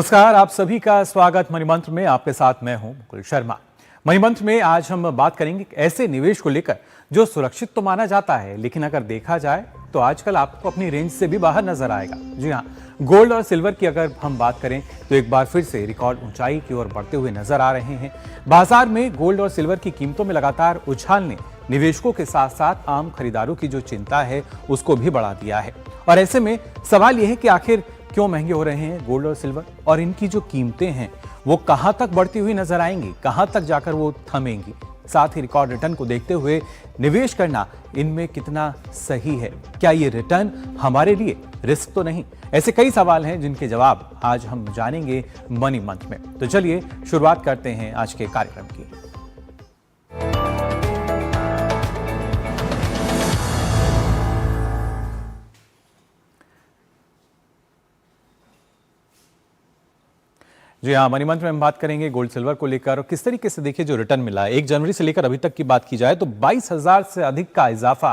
नमस्कार, आप सभी का स्वागत मणिमंत्र में। आपके साथ मैं हूं मुकुल शर्मा। मणिमंत्र में आज हम बात करेंगे ऐसे निवेश को लेकर जो सुरक्षित तो माना जाता है, लेकिन अगर देखा जाए तो आजकल आपको अपनी रेंज से भी बाहर नजर आएगा। जी हाँ, गोल्ड और सिल्वर की अगर हम बात करें तो एक बार फिर से रिकॉर्ड ऊंचाई की ओर बढ़ते हुए नजर आ रहे हैं। बाजार में गोल्ड और सिल्वर की कीमतों में लगातार उछाल ने निवेशकों के साथ साथ आम खरीदारों की जो चिंता है उसको भी बढ़ा दिया है। और ऐसे में सवाल यह है कि आखिर क्यों महंगे हो रहे हैं गोल्ड और सिल्वर, और इनकी जो कीमतें हैं वो कहां तक बढ़ती हुई नजर आएंगी, कहां तक जाकर वो थमेंगी। साथ ही रिकॉर्ड रिटर्न को देखते हुए निवेश करना इनमें कितना सही है, क्या ये रिटर्न हमारे लिए रिस्क तो नहीं। ऐसे कई सवाल हैं जिनके जवाब आज हम जानेंगे मनी मंथ में। तो चलिए शुरुआत करते हैं आज के कार्यक्रम की। जी हाँ, मनी मंथ में हम बात करेंगे गोल्ड सिल्वर को लेकर और किस तरीके से देखिए जो रिटर्न मिला है। 1 जनवरी से लेकर अभी तक की बात की जाए तो 22,000 से अधिक का इजाफा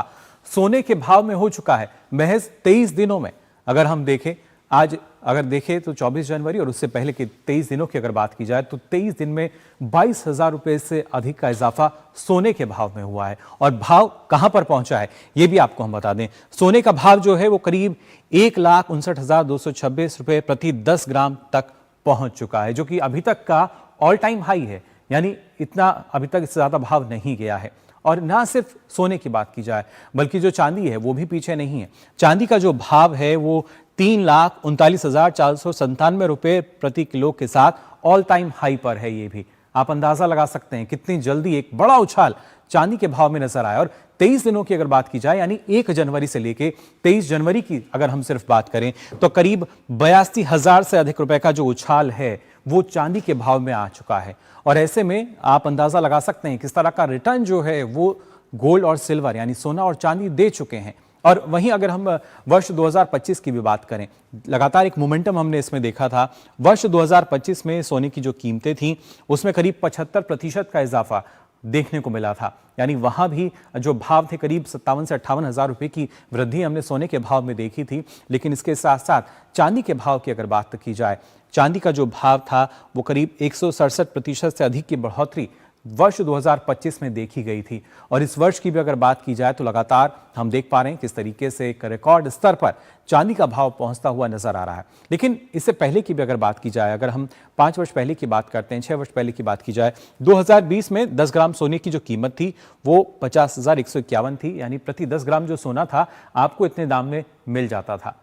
सोने के भाव में हो चुका है महज 23 दिनों में। अगर हम देखें आज अगर देखें तो 24 जनवरी और उससे पहले के 23 दिनों की अगर बात की जाए तो 23 दिन में 22,000 रुपए से अधिक का इजाफा सोने के भाव में हुआ है। और भाव कहां पर पहुंचा है ये भी आपको हम बता दें। सोने का भाव जो है वो करीब 1,59,226 रुपए प्रति 10 ग्राम तक पहुंच चुका है, जो कि अभी तक का ऑल टाइम हाई है। यानी इतना अभी तक इससे ज्यादा भाव नहीं गया है। और ना सिर्फ सोने की बात की जाए बल्कि जो चांदी है वो भी पीछे नहीं है। चांदी का जो भाव है वो 3,39,497 रुपए प्रति किलो के साथ ऑल टाइम हाई पर है। ये भी आप अंदाजा लगा सकते हैं कितनी जल्दी एक बड़ा उछाल चांदी के भाव में नजर आया। और 23 दिनों की अगर बात की जाए यानी 1 जनवरी से लेके 23 जनवरी की अगर हम सिर्फ बात करें तो करीब 82,000 से अधिक रुपए का जो उछाल है वो चांदी के भाव में आ चुका है। और ऐसे में आप अंदाजा लगा सकते हैं किस तरह का रिटर्न जो है वो गोल्ड और सिल्वर यानी सोना और चांदी दे चुके हैं। और वहीं अगर हम वर्ष 2025 की भी बात करें, लगातार एक मोमेंटम हमने इसमें देखा था। वर्ष 2025 में सोने की जो कीमतें थी उसमें करीब 75% का इजाफा देखने को मिला था। यानी वहां भी जो भाव थे करीब 57 से 58,000 रुपए की वृद्धि हमने सोने के भाव में देखी थी। लेकिन इसके साथ साथ चांदी के भाव की अगर बात की जाए, चांदी का जो भाव था वो करीब 167% से अधिक की बढ़ोतरी वर्ष 2025 में देखी गई थी। और इस वर्ष की भी अगर बात की जाए तो लगातार हम देख पा रहे हैं किस तरीके से एक रिकॉर्ड स्तर पर चांदी का भाव पहुंचता हुआ नजर आ रहा है। लेकिन इससे पहले की भी अगर बात की जाए, अगर हम 5 वर्ष पहले की बात करते हैं, 6 वर्ष पहले की बात की जाए, 2020 में 10 ग्राम सोने की जो कीमत थी वो 50,151 थी। यानी प्रति 10 ग्राम जो सोना था आपको इतने दाम में मिल जाता था।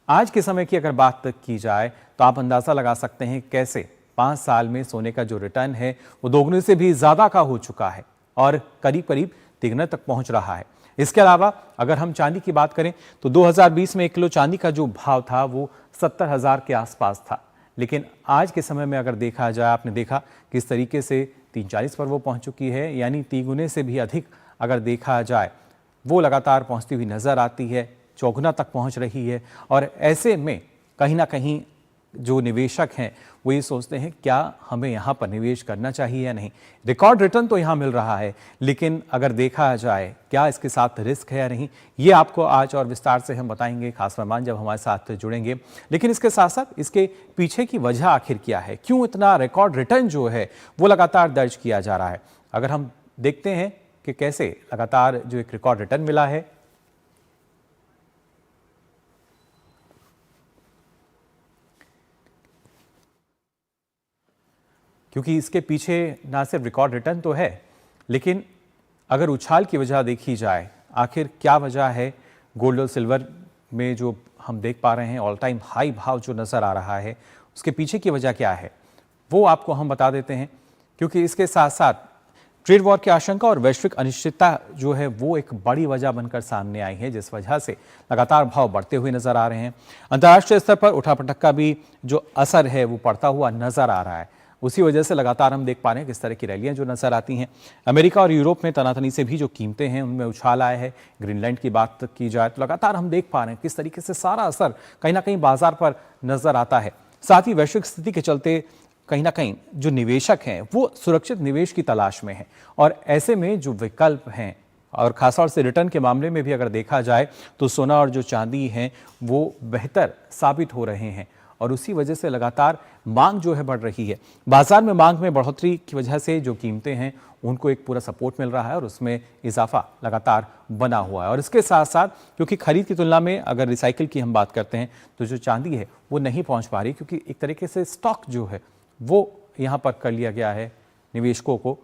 आज के समय की अगर बात की जाए तो आप अंदाजा लगा सकते हैं कैसे 5 साल में सोने का जो रिटर्न है वो दोगुने से भी ज्यादा का हो चुका है और करीब करीब तिगुने तक पहुंच रहा है। इसके अलावा अगर हम चांदी की बात करें तो 2020 में 1 किलो चांदी का जो भाव था वो 70,000 के आसपास था। लेकिन आज के समय में अगर देखा जाए, आपने देखा किस तरीके से 340 पर वो पहुंच चुकी है। यानी तिगुने से भी अधिक अगर देखा जाए वो लगातार पहुंचती हुई नजर आती है, चौगुना तक पहुंच रही है। और ऐसे में कहीं ना कहीं जो निवेशक हैं वो ये सोचते हैं क्या हमें यहाँ पर निवेश करना चाहिए या नहीं। रिकॉर्ड रिटर्न तो यहाँ मिल रहा है, लेकिन अगर देखा जाए क्या इसके साथ रिस्क है या नहीं, ये आपको आज और विस्तार से हम बताएंगे, खास मेहमान जब हमारे साथ जुड़ेंगे। लेकिन इसके साथ साथ इसके पीछे की वजह आखिर क्या है, क्यों इतना रिकॉर्ड रिटर्न जो है वो लगातार दर्ज किया जा रहा है। अगर हम देखते हैं कि कैसे लगातार जो एक रिकॉर्ड रिटर्न मिला है, क्योंकि इसके पीछे ना सिर्फ रिकॉर्ड रिटर्न तो है, लेकिन अगर उछाल की वजह देखी जाए, आखिर क्या वजह है गोल्ड और सिल्वर में जो हम देख पा रहे हैं ऑल टाइम हाई भाव जो नज़र आ रहा है, उसके पीछे की वजह क्या है वो आपको हम बता देते हैं। क्योंकि इसके साथ साथ ट्रेड वॉर की आशंका और वैश्विक अनिश्चितता जो है वो एक बड़ी वजह बनकर सामने आई है, जिस वजह से लगातार भाव बढ़ते हुए नजर आ रहे हैं। अंतर्राष्ट्रीय स्तर पर उठापटक का भी जो असर है वो पड़ता हुआ नजर आ रहा है। उसी वजह से लगातार हम देख पा रहे हैं किस तरह की रैलियां जो नजर आती हैं। अमेरिका और यूरोप में तनातनी से भी जो कीमतें हैं उनमें उछाल आया है। ग्रीनलैंड की बात की जाए तो लगातार हम देख पा रहे हैं किस तरीके से सारा असर कहीं ना कहीं बाजार पर नजर आता है। साथ ही वैश्विक स्थिति के चलते कहीं ना कहीं जो निवेशक हैं वो सुरक्षित निवेश की तलाश में हैं। और ऐसे में जो विकल्प हैं और खासतौर से रिटर्न के मामले में भी अगर देखा जाए तो सोना और जो चांदी हैं वो बेहतर साबित हो रहे हैं। और उसी वजह से लगातार मांग जो है बढ़ रही है। बाजार में मांग में बढ़ोतरी की वजह से जो कीमतें हैं उनको एक पूरा सपोर्ट मिल रहा है और उसमें इजाफा लगातार बना हुआ है। और इसके साथ साथ क्योंकि खरीद की तुलना में अगर रिसाइकिल की हम बात करते हैं तो जो चांदी है वो नहीं पहुंच पा रही, क्योंकि एक तरीके से स्टॉक जो है वो यहाँ पर कर लिया गया है निवेशकों को,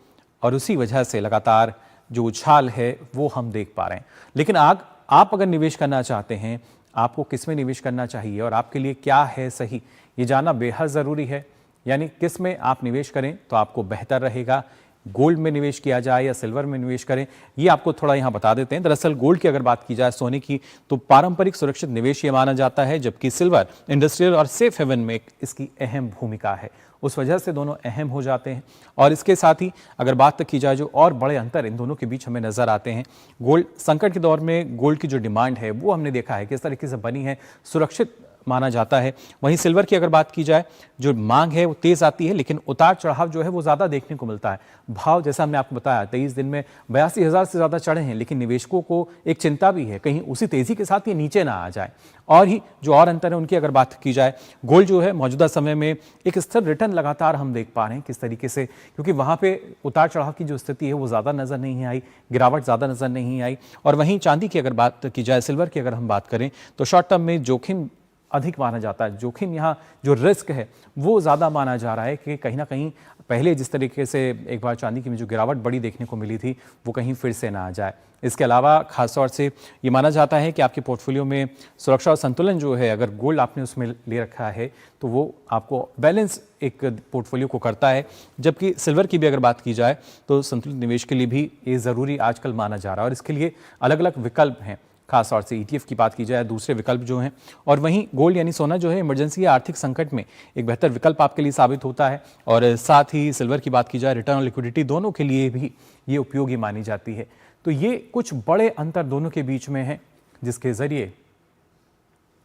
और उसी वजह से लगातार जो उछाल है वो हम देख पा रहे हैं। लेकिन आप अगर निवेश करना चाहते हैं, आपको किस में निवेश करना चाहिए और आपके लिए क्या है सही, ये जानना बेहद ज़रूरी है। यानी किस में आप निवेश करें तो आपको बेहतर रहेगा, गोल्ड में निवेश किया जाए या सिल्वर में निवेश करें, ये आपको थोड़ा यहाँ बता देते हैं। दरअसल गोल्ड की अगर बात की जाए, सोने की, तो पारंपरिक सुरक्षित निवेश ये माना जाता है, जबकि सिल्वर इंडस्ट्रियल और सेफ हेवन में इसकी अहम भूमिका है। उस वजह से दोनों अहम हो जाते हैं। और इसके साथ ही अगर बात की जाए जो और बड़े अंतर इन दोनों के बीच हमें नजर आते हैं, गोल्ड संकट के दौर में गोल्ड की जो डिमांड है वो हमने देखा है किस तरीके से बनी है, सुरक्षित माना जाता है। वहीं सिल्वर की अगर बात की जाए, जो मांग है वो तेज आती है, लेकिन उतार चढ़ाव जो है वो ज़्यादा देखने को मिलता है। भाव जैसा हमने आपको बताया 23 दिन में 82,000 से ज़्यादा चढ़े हैं, लेकिन निवेशकों को एक चिंता भी है कहीं उसी तेज़ी के साथ ये नीचे ना आ जाए। और ही जो और अंतर है उनकी अगर बात की जाए, गोल्ड जो है मौजूदा समय में एक स्थिर रिटर्न लगातार हम देख पा रहे हैं किस तरीके से, क्योंकि वहाँ पे उतार चढ़ाव की जो स्थिति है वो ज़्यादा नज़र नहीं आई, गिरावट ज़्यादा नज़र नहीं आई। और वहीं चांदी की अगर बात की जाए, सिल्वर की अगर हम बात करें, तो शॉर्ट टर्म में जोखिम अधिक माना जाता है। जोखिम यहाँ जो रिस्क है वो ज़्यादा माना जा रहा है कि कहीं ना कहीं पहले जिस तरीके से एक बार चांदी की में जो गिरावट बड़ी देखने को मिली थी वो कहीं फिर से ना आ जाए। इसके अलावा खासतौर से ये माना जाता है कि आपके पोर्टफोलियो में सुरक्षा और संतुलन जो है, अगर गोल्ड आपने उसमें ले रखा है तो वो आपको बैलेंस एक पोर्टफोलियो को करता है। जबकि सिल्वर की भी अगर बात की जाए तो संतुलित निवेश के लिए भी ये ज़रूरी आजकल माना जा रहा है, और इसके लिए अलग अलग विकल्प हैं। खासतौर से ETF की बात की जाए, दूसरे विकल्प जो हैं, और वहीं गोल्ड यानी सोना जो है इमरजेंसी या आर्थिक संकट में एक बेहतर विकल्प आपके लिए साबित होता है। और साथ ही सिल्वर की बात की जाए, रिटर्न और लिक्विडिटी दोनों के लिए भी ये उपयोगी मानी जाती है। तो ये कुछ बड़े अंतर दोनों के बीच में हैं, जिसके ज़रिए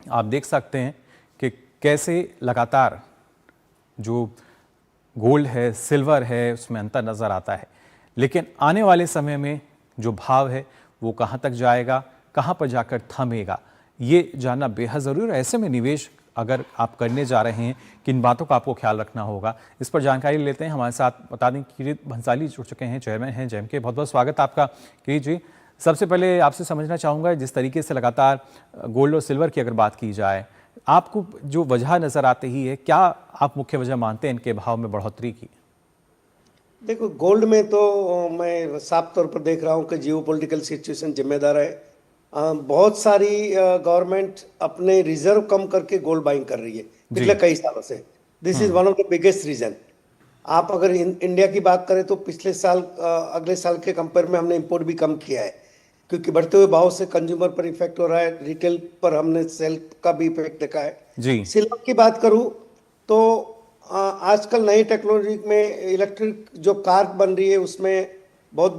आप देख सकते हैं कि कैसे लगातार जो गोल्ड है, सिल्वर है, उसमें अंतर नज़र आता है। लेकिन आने वाले समय में जो भाव है वो कहाँ तक जाएगा, कहाँ पर जाकर थमेगा, ये जानना बेहद ज़रूरी है। ऐसे में निवेश अगर आप करने जा रहे हैं, किन बातों का आपको ख्याल रखना होगा, इस पर जानकारी लेते हैं। हमारे साथ बता दें किरीट भंसाली जुड़ चुके हैं, चेयरमैन हैं जैम के। बहुत बहुत स्वागत आपका किरीट जी। सबसे पहले आपसे समझना चाहूँगा, जिस तरीके से लगातार गोल्ड और सिल्वर की अगर बात की जाए, आपको जो वजह नज़र आती ही है, क्या आप मुख्य वजह मानते हैं इनके भाव में बढ़ोतरी की? देखो, गोल्ड में तो मैं साफ तौर पर देख रहा हूँ कि जियोपॉलिटिकल सिचुएशन जिम्मेदार है। बहुत सारी गवर्नमेंट अपने रिजर्व कम करके गोल्ड बाइंग कर रही है पिछले कई सालों से। This is one of the biggest reason. आप अगर इंडिया की बात करें तो पिछले साल अगले साल के कंपेयर में हमने इंपोर्ट भी कम किया है, क्योंकि बढ़ते हुए भाव से कंज्यूमर पर इफेक्ट हो रहा है, रिटेल पर हमने सेल का भी इफेक्ट देखा है जी। सिल्वर की बात करूं तो आजकल नई टेक्नोलॉजी में इलेक्ट्रिक जो कार बन रही है उसमें बहुत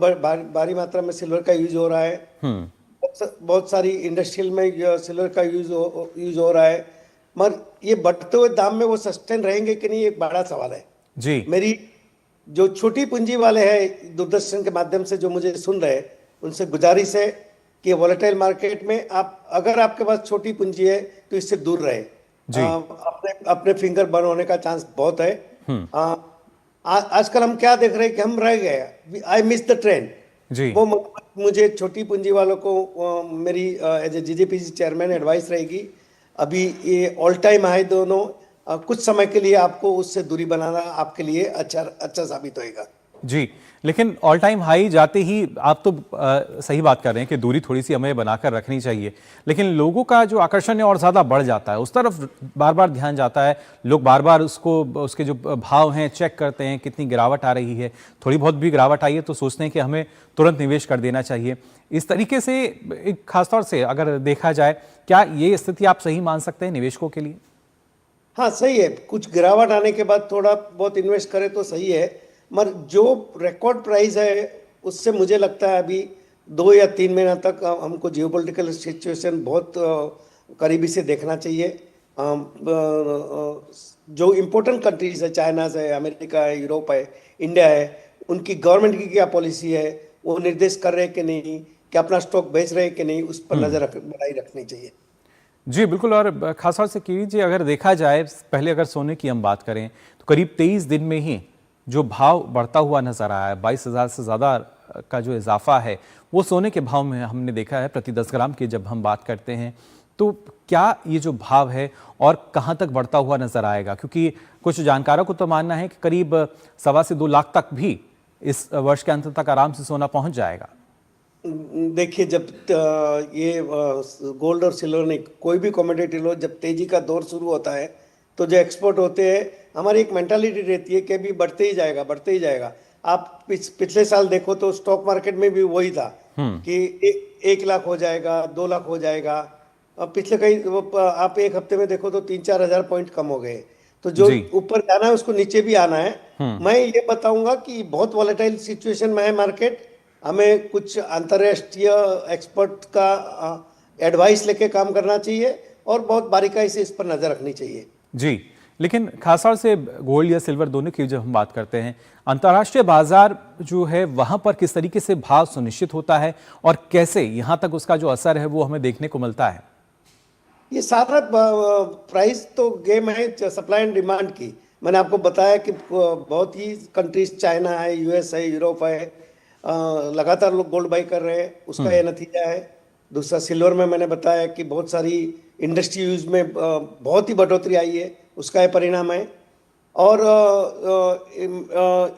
भारी मात्रा में सिल्वर का यूज हो रहा है। बहुत सारी इंडस्ट्रियल में सिल्वर का यूज हो रहा है, मगर ये बढ़ते हुए दाम में वो सस्टेन रहेंगे कि नहीं, एक बड़ा सवाल है जी। मेरी जो छोटी पूंजी वाले हैं दूरदर्शन के माध्यम से जो मुझे सुन रहे हैं, उनसे गुजारिश है कि वॉलेटाइल मार्केट में आप अगर आपके पास छोटी पूंजी है तो इससे दूर रहे। अपने फिंगर बर्न होने का चांस बहुत है। आजकल हम क्या देख रहे हैं कि हम रह गए, आई मिस द ट्रेंड जी। वो मुझे छोटी पूंजी वालों को मेरी as a GJPC chairman advice रहेगी, अभी ये ऑल टाइम हाई दोनों कुछ समय के लिए आपको उससे दूरी बनाना आपके लिए अच्छा साबित होएगा जी। लेकिन ऑल टाइम हाई जाते ही आप तो सही बात कर रहे हैं कि दूरी थोड़ी सी हमें बनाकर रखनी चाहिए, लेकिन लोगों का जो आकर्षण है और ज़्यादा बढ़ जाता है, उस तरफ बार बार ध्यान जाता है। लोग बार बार उसके जो भाव हैं चेक करते हैं, कितनी गिरावट आ रही है, थोड़ी बहुत भी गिरावट आई है तो सोचते हैं कि हमें तुरंत निवेश कर देना चाहिए। इस तरीके से एक खासतौर से अगर देखा जाए, क्या ये स्थिति आप सही मान सकते हैं निवेशकों के लिए? हाँ, सही है। कुछ गिरावट आने के बाद थोड़ा बहुत इन्वेस्ट करें तो सही है, मगर जो रिकॉर्ड प्राइस है उससे मुझे लगता है अभी 2 या 3 महीना तक हमको जियोपॉलिटिकल सिचुएशन बहुत करीबी से देखना चाहिए। जो इम्पोर्टेंट कंट्रीज है, चाइना है, अमेरिका है, यूरोप है, इंडिया है, उनकी गवर्नमेंट की क्या पॉलिसी है, वो निर्देश कर रहे हैं कि नहीं, कि अपना स्टॉक बेच रहे हैं कि नहीं, उस पर नजर बनाई रखनी चाहिए जी बिल्कुल। और खासतौर से कीजिए, अगर देखा जाए, पहले अगर सोने की हम बात करें तो करीब 23 दिन में ही जो भाव बढ़ता हुआ नजर आया है, 22,000 से ज़्यादा का जो इजाफा है वो सोने के भाव में हमने देखा है प्रति 10 ग्राम की जब हम बात करते हैं। तो क्या ये जो भाव है और कहाँ तक बढ़ता हुआ नजर आएगा? क्योंकि कुछ जानकारों को तो मानना है कि करीब 1.25 से 2 लाख तक भी इस वर्ष के अंत तक आराम से सोना पहुंच जाएगा। देखिए, जब ये गोल्ड और सिल्वर नहीं, कोई भी कमोडिटी लो, जब तेजी का दौर शुरू होता है तो जो एक्सपोर्ट होते हैं, हमारी एक मेंटालिटी रहती है कि अभी बढ़ते ही जाएगा, बढ़ते ही जाएगा। आप पिछले साल देखो तो स्टॉक मार्केट में भी वही था कि 1 लाख हो जाएगा, 2 लाख हो जाएगा। अब पिछले आप एक हफ्ते में देखो तो 3-4 हजार पॉइंट कम हो गए। तो जो जी ऊपर जाना है उसको नीचे भी आना है। मैं ये बताऊंगा कि बहुत वॉलेटाइल सिचुएशन में है मार्केट। हमें कुछ अंतर्राष्ट्रीय एक्सपर्ट का एडवाइस लेके काम करना चाहिए और बहुत बारीकाई से इस पर नजर रखनी चाहिए। जी। लेकिन खासतौर से गोल्ड या सिल्वर दोनों की जब हम बात करते हैं, अंतर्राष्ट्रीय बाजार जो है वहां पर किस तरीके से भाव सुनिश्चित होता है और कैसे यहां तक उसका जो असर है वो हमें देखने को मिलता है? ये सारा प्राइस तो गेम है सप्लाई एंड डिमांड की। मैंने आपको बताया कि बहुत ही कंट्रीज, चाइना है, यूएस है, यूरोप है, लगातार लोग गोल्ड बाई कर रहे हैं, उसका यह नतीजा है। दूसरा, सिल्वर में मैंने बताया कि बहुत सारी इंडस्ट्री यूज में बहुत ही बढ़ोतरी आई है, उसका यह परिणाम है। और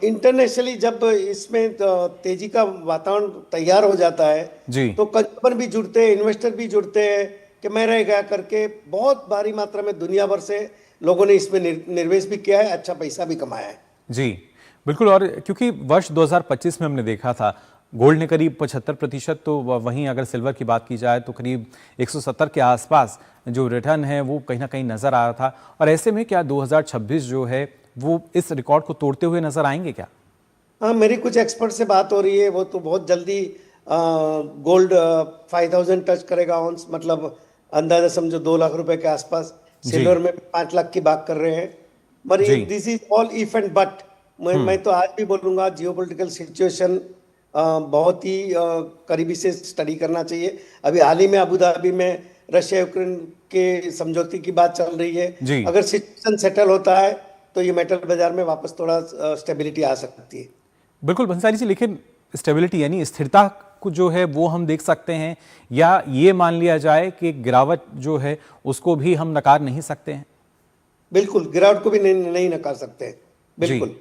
इंटरनेशनली जब इसमें तेजी का वातावरण तैयार हो जाता है जी तो कंज्यूमर भी जुड़ते हैं, इन्वेस्टर भी जुड़ते हैं कि मैं रह गया करके। बहुत भारी मात्रा में दुनिया भर से लोगों ने इसमें निवेश भी किया है, अच्छा पैसा भी कमाया है। जी बिल्कुल। और क्योंकि वर्ष 2025 में हमने देखा था गोल्ड ने करीब 75%, तो वहीं अगर सिल्वर की बात की जाए तो करीब 170 के आसपास जो रिटर्न है वो कहीं ना कहीं नजर आ रहा था। और ऐसे में क्या 2026 जो है वो इस रिकॉर्ड को तोड़ते हुए नजर आएंगे क्या? हाँ, मेरी कुछ एक्सपर्ट से बात हो रही है, वो तो बहुत जल्दी गोल्ड 5,000 टच करेगा ऑन्स, मतलब अंदाजा समझो 2 लाख रुपए के आसपास। सिल्वर में 5 लाख की बात कर रहे हैं। पर जी this is all if and but. मैं तो आज भी बोलूंगा जियोपॉलिटिकल सिचुएशन बहुत ही करीबी से स्टडी करना चाहिए। अभी हाल ही में अबू धाबी में रशिया यूक्रेन के समझौते की बात चल रही है। जी अगर सिचुएशन सेटल होता है तो ये मेटल बाजार में वापस थोड़ा स्टेबिलिटी आ सकती है। बिल्कुल भंसाली जी। लेकिन स्टेबिलिटी यानी स्थिरता को जो है वो हम देख सकते हैं, या ये मान लिया जाए कि गिरावट जो है उसको भी हम नकार नहीं सकते हैं? बिल्कुल, गिरावट को भी नहीं नकार सकते हैं, बिल्कुल।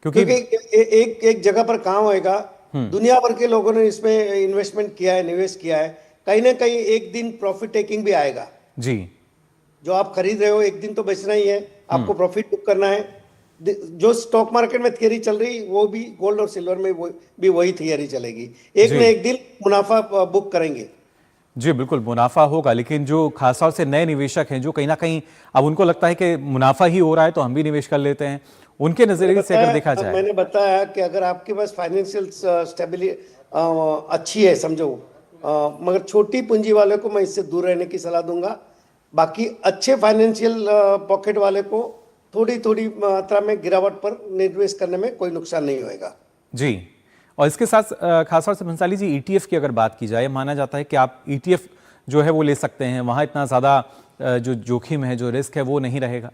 क्योंकि एक जगह पर कहाँ होएगा, दुनिया भर के लोगों ने इसमें इन्वेस्टमेंट किया है, निवेश किया है। कहीं ना कहीं एक दिन प्रॉफिट टेकिंग भी आएगा। जी जो आप खरीद रहे हो एक दिन तो बेचना ही है, आपको प्रॉफिट बुक करना है। जो स्टॉक मार्केट में थियरी चल रही वो भी गोल्ड और सिल्वर में भी वही थियरी चलेगी। एक न एक दिन मुनाफा बुक करेंगे। जी बिल्कुल, मुनाफा होगा। लेकिन जो खासतौर से नए निवेशक हैं जो कहीं ना कहीं अब उनको लगता है कि मुनाफा ही हो रहा है तो हम भी निवेश कर लेते हैं, उनके नजरिए से अगर देखा जाए, मैंने बताया कि अगर आपके पास फाइनेंशियल स्टेबिलिटी अच्छी है समझो, मगर छोटी पूंजी वाले को मैं इससे दूर रहने की सलाह दूंगा। बाकी अच्छे फाइनेंशियल पॉकेट वाले को थोड़ी थोड़ी मात्रा में गिरावट पर निवेश करने में कोई नुकसान नहीं होएगा। जी। और इसके साथ खासतौर से भंसाली जी, ईटीएफ की अगर बात की जाए, माना जाता है कि आप ईटीएफ जो है वो ले सकते हैं, वहाँ इतना ज़्यादा जो जोखिम है, जो रिस्क है वो नहीं रहेगा।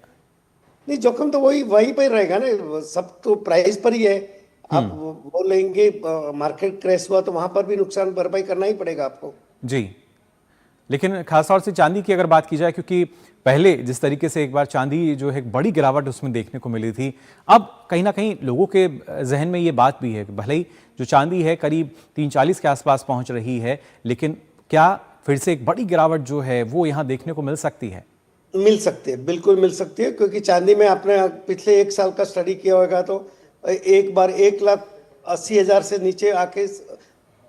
नहीं, जोखिम तो वही पर रहेगा ना, सब तो प्राइस पर ही है। आप वो लेंगे, मार्केट क्रैश हुआ तो वहां पर भी नुकसान भरपाई करना ही पड़ेगा आपको। जी। लेकिन खासतौर से चांदी की अगर बात की जाए, क्योंकि पहले जिस तरीके से एक बार चांदी जो है बड़ी गिरावट उसमें देखने को मिली थी, अब कहीं ना कहीं लोगों के जहन में ये बात भी है कि भले ही जो चांदी है करीब 340 के आसपास पहुंच रही है, लेकिन क्या फिर से एक बड़ी गिरावट जो है वो यहाँ देखने को मिल सकती है? मिल सकती है, बिल्कुल मिल सकती है। क्योंकि चांदी में आपने पिछले 1 साल का स्टडी किया होगा तो एक बार 1,80,000 से नीचे आके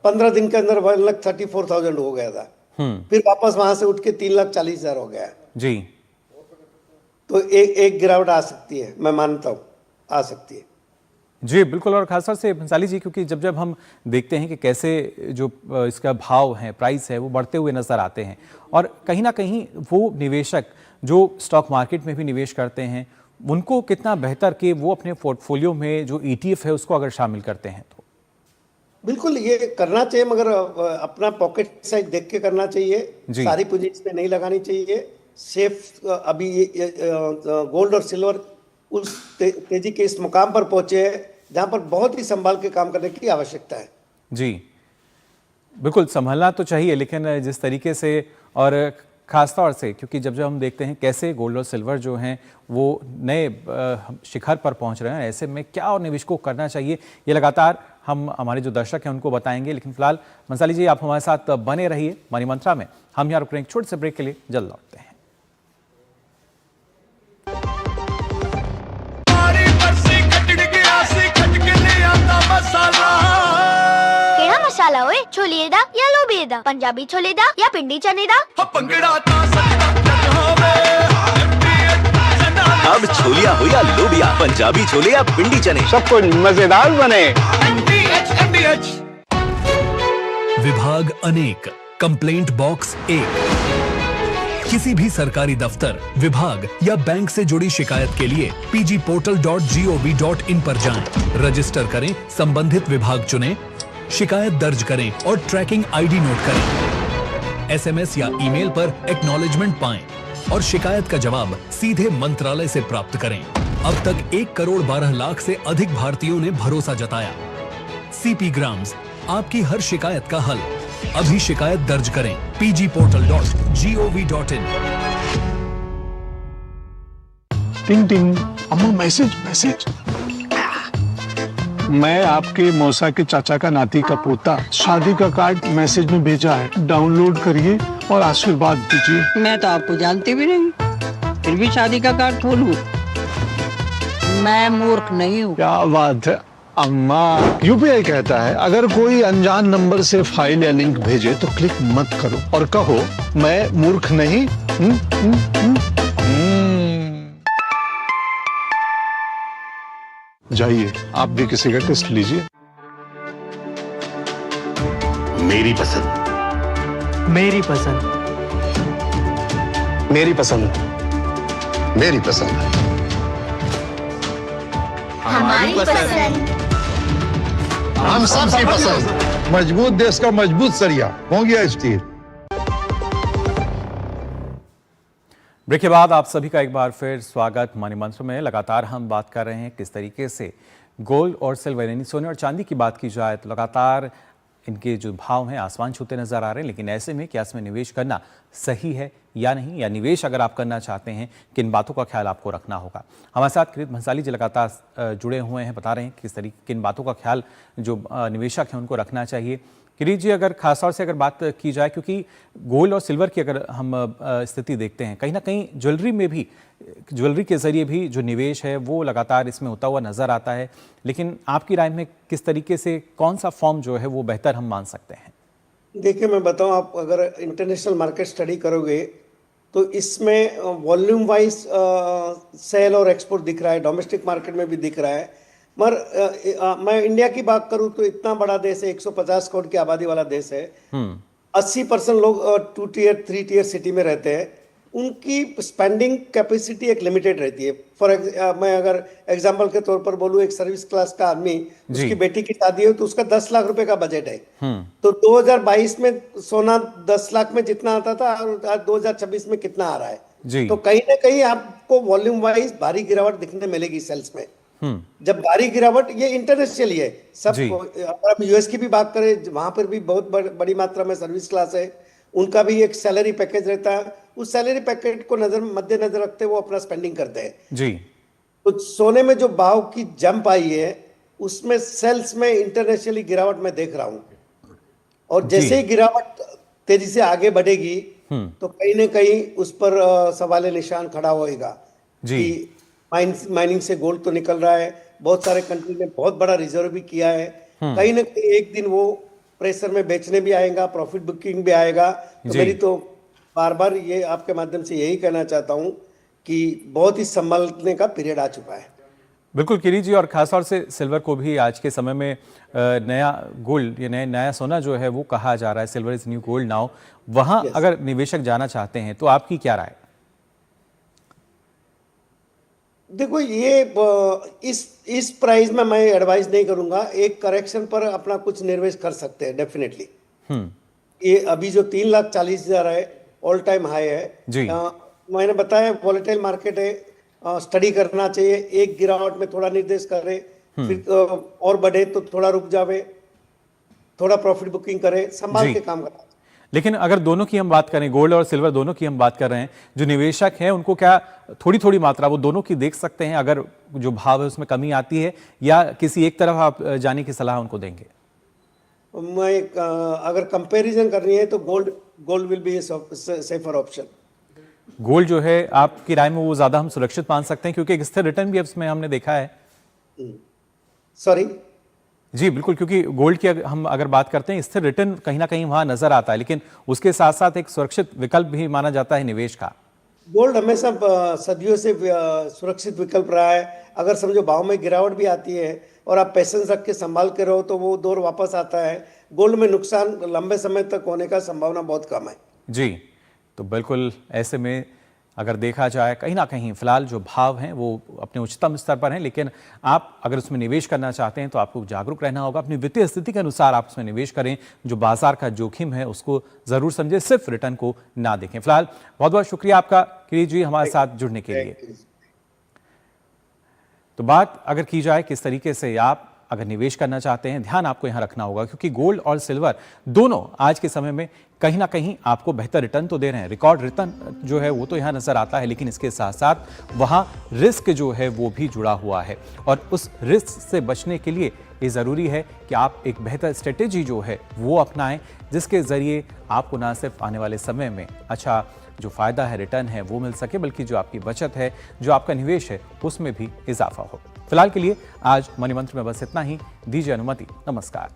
15 दिन के अंदर 1,34,000 हो गया था। फिर वापस वहां से उठ के 3,40,000 हो गया जी। तो एक गिरावट आ सकती है, मैं मानता हूँ आ सकती है। जी बिल्कुल। और खासतौर से भंसाली जी, क्योंकि जब जब हम देखते हैं कि कैसे जो इसका भाव है, प्राइस है, वो बढ़ते हुए नजर आते हैं, और कहीं ना कहीं वो निवेशक जो स्टॉक मार्केट में भी निवेश करते हैं उनको कितना बेहतर कि वो अपने पोर्टफोलियो में जो ईटीएफ है उसको अगर शामिल करते हैं तो बिल्कुल ये करना चाहिए, मगर अपना पॉकेट साइज देख के करना चाहिए। जी। सारी पूंजी इसमें नहीं लगानी चाहिए। सेफ अभी गोल्ड और सिल्वर उस तेजी के इस मुकाम पर पहुंचे हैं जहां पर बहुत ही संभाल के काम करने की आवश्यकता है। जी बिल्कुल, संभलना तो चाहिए, लेकिन जिस तरीके से और ख़ासतौर से क्योंकि जब हम देखते हैं कैसे गोल्ड और सिल्वर जो हैं वो नए शिखर पर पहुंच रहे हैं, ऐसे में क्या और निवेशकों को करना चाहिए ये लगातार हम हमारे जो दर्शक हैं उनको बताएंगे। लेकिन फिलहाल मंसाली जी आप हमारे साथ बने रहिए मनी मंत्रा में। हम यहाँ रुक रहे हैं एक छोटे से ब्रेक के लिए, जल्द लौटते हैं। मसाला ओए, छोले दा या लोबे दा, पंजाबी छोले दा या पिंडी चने दा। अब छोलिया हो या लोबिया, पंजाबी छोले या पिंडी चने, सब कुछ मजेदार बने। विभाग अनेक, कंप्लेंट बॉक्स 1। किसी भी सरकारी दफ्तर, विभाग या बैंक से जुड़ी शिकायत के लिए pgportal.gov.in पर जाएं, रजिस्टर करें, संबंधित विभाग चुनें, शिकायत दर्ज करें और ट्रैकिंग आईडी नोट करें। एसएमएस या ईमेल पर एक्नॉलेजमेंट पाएं और शिकायत का जवाब सीधे मंत्रालय से प्राप्त करें। अब तक 1 करोड़ 12 लाख से अधिक भारतीयों ने भरोसा जताया। सीपी ग्राम्स, आपकी हर शिकायत का हल। अभी शिकायत दर्ज करें pgportal.gov.in। टिंग टिंग, अम्मा मैसेज। मैं आपके मौसा के चाचा का नाती का पोता, शादी का कार्ड मैसेज में भेजा है, डाउनलोड करिए और आशीर्वाद दीजिए। मैं तो आपको जानती भी नहीं, फिर भी शादी का कार्ड खोलूं? मैं मूर्ख नहीं हूँ। क्या बात है अम्मा। यूपीआई कहता है अगर कोई अनजान नंबर से फाइल या लिंक भेजे तो क्लिक मत करो और कहो मैं मूर्ख नहीं। जाइए आप भी किसी का टेस्ट लीजिए। मेरी पसंद, मेरी पसंद, मेरी पसंद, मेरी पसंद, हमारी पसंद। हम सबकी पसंद। मजबूत देश का मजबूत सरिया हो गया स्टील। ब्रेक के बाद आप सभी का एक बार फिर स्वागत मनी मंत्र में। लगातार हम बात कर रहे हैं किस तरीके से गोल्ड और सिल्वर यानी सोने और चांदी की बात की जाए तो लगातार इनके जो भाव हैं आसमान छूते नजर आ रहे हैं। लेकिन ऐसे में क्या इसमें निवेश करना सही है या नहीं, या निवेश अगर आप करना चाहते हैं किन बातों का ख्याल आपको रखना होगा। हमारे साथ किरीट भंसाली जी लगातार जुड़े हुए हैं, बता रहे हैं किस तरीके किन बातों का ख्याल जो निवेशक हैं उनको रखना चाहिए। किरीट जी अगर खासतौर से अगर बात की जाए, क्योंकि गोल्ड और सिल्वर की अगर हम स्थिति देखते हैं, कहीं ना कहीं ज्वेलरी में भी, ज्वेलरी के जरिए भी जो निवेश है वो लगातार इसमें होता हुआ नजर आता है। लेकिन आपकी राय में किस तरीके से कौन सा फॉर्म जो है वो बेहतर हम मान सकते हैं? देखिए मैं बताऊं, आप अगर इंटरनेशनल मार्केट स्टडी करोगे तो इसमें वॉल्यूम वाइज सेल और एक्सपोर्ट दिख रहा है, डोमेस्टिक मार्केट में भी दिख रहा है। मगर मैं इंडिया की बात करूं तो इतना बड़ा देश है, 150 करोड़ की आबादी वाला देश है। 80% लोग 2 टियर 3 टियर सिटी में रहते हैं। उनकी स्पेंडिंग कैपेसिटी एक लिमिटेड रहती है। मैं अगर एग्जांपल के तौर पर बोलूं, एक सर्विस क्लास का आदमी, उसकी बेटी की शादी हो तो उसका 10 लाख रुपए का बजट है। तो 2022 में सोना 10 लाख में जितना आता था और आज 2026 में कितना आ रहा है। तो कहीं ना कहीं आपको वॉल्यूम वाइज भारी गिरावट दिखने मिलेगी सेल्स में। जब भारी गिरावट, ये इंटरनेशनल है सब। अगर हम यूएस की भी बात करें, वहां पर भी बहुत बड़ी मात्रा में सर्विस क्लास है, उनका भी एक सैलरी पैकेज रहता है। उस सैलरी पैकेज को मद्देनजर रखते वो अपना स्पेंडिंग करते हैं जी। तो सोने में जो भाव की जंप आई है उसमें सेल्स में इंटरनेशनली गिरावट मैं देख रहा हूं, और जैसे ही गिरावट तेजी से आगे बढ़ेगी तो कहीं ना कहीं उस पर सवाल निशान खड़ा होएगा कि माइनिंग से गोल्ड तो निकल रहा है, बहुत सारे कंट्री ने बहुत बड़ा रिजर्व भी किया है, कहीं ना कहीं एक दिन वो प्रेशर में बेचने भी आएगा, प्रॉफिट बुकिंग भी आएगा। तो मेरी तो बार बार ये आपके माध्यम से यही कहना चाहता हूं कि बहुत ही संभलने का पीरियड आ चुका है। बिल्कुल किरीट जी, और खासतौर से सिल्वर को भी आज के समय में नया गोल्ड या नया सोना जो है वो कहा जा रहा है, silver is new gold now. वहां अगर निवेशक जाना चाहते हैं तो आपकी क्या राय? देखो ये इस प्राइस में मैं एडवाइस नहीं करूंगा। एक करेक्शन पर अपना कुछ निवेश कर सकते हैं डेफिनेटली। ये अभी जो 3,40,000 है ऑल टाइम हाई है जी। मैंने बताया वॉलेटाइल मार्केट है, स्टडी करना चाहिए। एक गिरावट में थोड़ा निर्देश करे, फिर और बढ़े तो थोड़ा रुक जावे, थोड़ा प्रॉफिट बुकिंग करे, संभाल जी। के काम करना। लेकिन अगर दोनों की हम बात करें, गोल्ड और सिल्वर दोनों की हम बात कर रहे हैं, जो निवेशक हैं उनको क्या थोड़ी थोड़ी मात्रा वो दोनों की देख सकते हैं? अगर जो भाव है उसमें कमी आती है, या किसी एक तरफ आप जाने की सलाह उनको देंगे? मैं अगर कंपैरिजन करनी है तो gold will be safer option. Gold जो है आपकी राय में वो ज्यादा हम सुरक्षित मान सकते हैं, क्योंकि एक स्थिर रिटर्न भी अब इसमें हमने देखा है। सॉरी जी बिल्कुल, क्योंकि गोल्ड की हम अगर बात करते हैं, स्थिर रिटर्न कहीं ना कहीं वहां नजर आता है, लेकिन उसके साथ साथ एक सुरक्षित विकल्प भी माना जाता है निवेश का। गोल्ड हमेशा सदियों से सुरक्षित विकल्प रहा है। अगर समझो भाव में गिरावट भी आती है और आप पैसेंस रख के संभाल के रहो तो वो दौर वापस आता है। गोल्ड में नुकसान लंबे समय तक होने का संभावना बहुत कम है। जी, तो बिल्कुल ऐसे में अगर देखा जाए कहीं ना कहीं फिलहाल जो भाव हैं वो अपने उच्चतम स्तर पर हैं, लेकिन आप अगर उसमें निवेश करना चाहते हैं तो आपको जागरूक रहना होगा। अपनी वित्तीय स्थिति के अनुसार आप उसमें निवेश करें। जो बाजार का जोखिम है उसको जरूर समझें, सिर्फ रिटर्न को ना देखें। फिलहाल बहुत बहुत शुक्रिया आपका किरीट जी हमारे साथ जुड़ने के लिए। तो बात अगर की जाए किस तरीके से आप अगर निवेश करना चाहते हैं, ध्यान आपको यहां रखना होगा, क्योंकि गोल्ड और सिल्वर दोनों आज के समय में कहीं ना कहीं आपको बेहतर रिटर्न तो दे रहे हैं। रिकॉर्ड रिटर्न जो है वो तो यहां नजर आता है, लेकिन इसके साथ साथ वहां रिस्क जो है वो भी जुड़ा हुआ है, और उस रिस्क से बचने के लिए ये ज़रूरी है कि आप एक बेहतर स्ट्रेटेजी जो है वो अपनाएं, जिसके ज़रिए आपको ना सिर्फ आने वाले समय में अच्छा जो फ़ायदा है, रिटर्न है वो मिल सके, बल्कि जो आपकी बचत है, जो आपका निवेश है, उसमें भी इजाफा हो। फिलहाल के लिए आज मनी मंत्र में बस इतना ही। दीजिए अनुमति। नमस्कार।